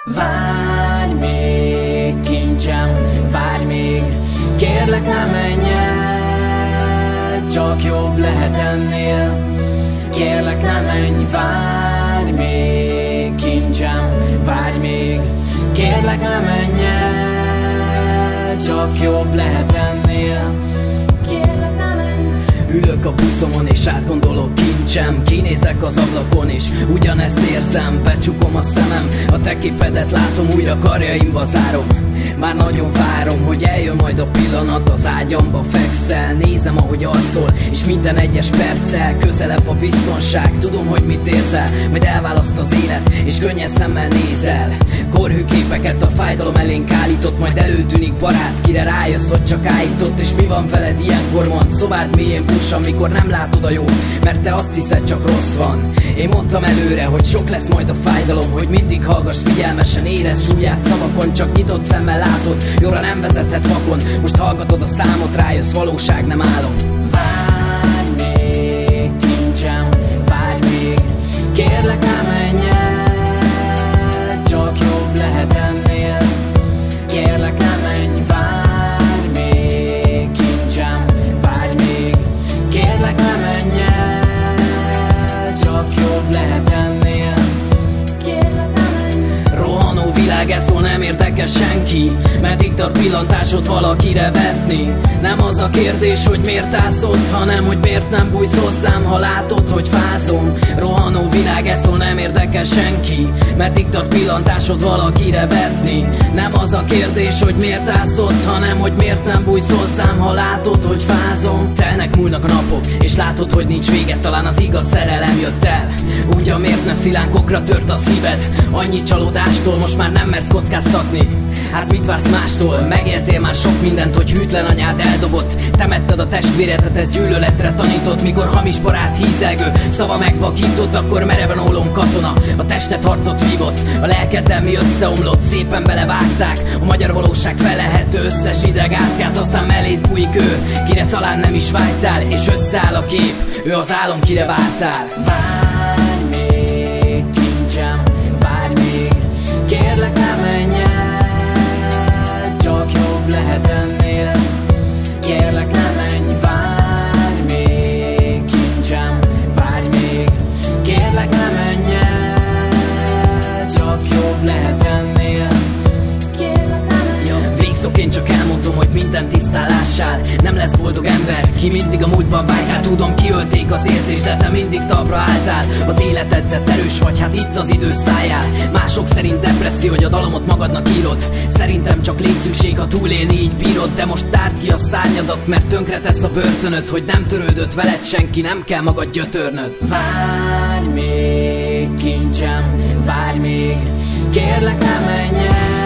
Várj még, kincsem, várj még, kérlek ne menj el, csak jobb lehet ennél. Kérlek ne menj, várj még, kincsem, várj még, kérlek ne menj el, csak jobb lehet ennél. Kérlek ne menj. Ülök a buszomon és átgondolok, kincsem, kinézek az ablakon és ugyanezt érzem. Becsukom a szemem, a te képedet látom, újra karjaimba zárom. Már nagyon várom, hogy eljön majd a pillanat, az ágyamba fekszel. Nézem, ahogy alszol, és minden egyes perccel közelebb a biztonság. Tudom, hogy mit érzel, majd elválaszt az élet, és könnyes szemmel nézel. Korhű képeket a fájdalom elénk állított, majd előtűnik barát, kire rájössz, hogy csak állított. És mi van veled ilyenkor, mond, szobád mélyén puss, amikor nem látod a jót, mert te azt hiszed, csak rossz van. Én mondtam előre, hogy sok lesz majd a fájdalom, hogy mindig hallgass figyelmesen, érezd súlyát szavakon, csak nyitott szemmel látod, jóra nem vezethet vakon. Most hallgatod a számot, rájössz, valóság, nem álom. Várj még, kincsem, várj még, kérlek ne menj el, csak jobb lehet ennél. Kérlek ne menj, várj még, kincsem, várj még, kérlek ne menj el, csak jobb lehet ennél. Rohanó világ, ez szól, nem érdekel senki, meddig tart pillantásod valakire vetni. Nem az a kérdés, hogy miért állsz ott, hanem hogy miért nem bújsz hozzám, ha látod, hogy fázom. Rohanó világ, ez szól, nem érdekel senki, meddig tart pillantásod valakire vetni. Nem az a kérdés, hogy miért állsz ott, hanem hogy miért nem bújsz hozzám, ha látod, hogy fázom. Telnek, múlnak a napok, és látod, hogy nincs vége, talán az igaz szerelem jött el. Ugyan miért ne szilánkokra tört a szíved? Annyi csalódástól most már nem mersz kockáztatni. Hát mit vársz mástól? Megéltél már sok mindent, hogy hűtlen anyád eldobott. Temetted a testvéredet, ez gyűlöletre tanított. Mikor hamis barát hízelgő szava megvakított, akkor mereven ólom katona a testet harcot vívott. A lelkeddel mi összeomlott, szépen belevágták a magyar valóság felelhető összes ideg átkát. Aztán melléd bújik ő, kire talán nem is vágytál, és összeáll a kép, ő az álom, kire vártál. Várj még, kincsem, várj még, kérlek ne menj el, csak jobb lehet ennél. Kérlek ne menj, várj még, kincsem, várj még, kérlek ne menj el, csak jobb lehet ennél. Végszok, én csak elmondom, hogy minden tisztán lássál. Nem lesz boldog ember, ki mindig a múltban vágál. Tudom, kiölték az érzést, de te mindig talpra álltál. Az élet edzett, erős vagy, hát itt az idő szájál. Mások szerint depresszió, hogy a dalomot magadnak írod. Szerintem csak létszükség, ha túlélni így bírod. De most tárd ki a szárnyadat, mert tönkre tesz a börtönöd, hogy nem törődött veled senki, nem kell magad gyötörnöd. Várj még, kincsem, várj még, kérlek ne menj el,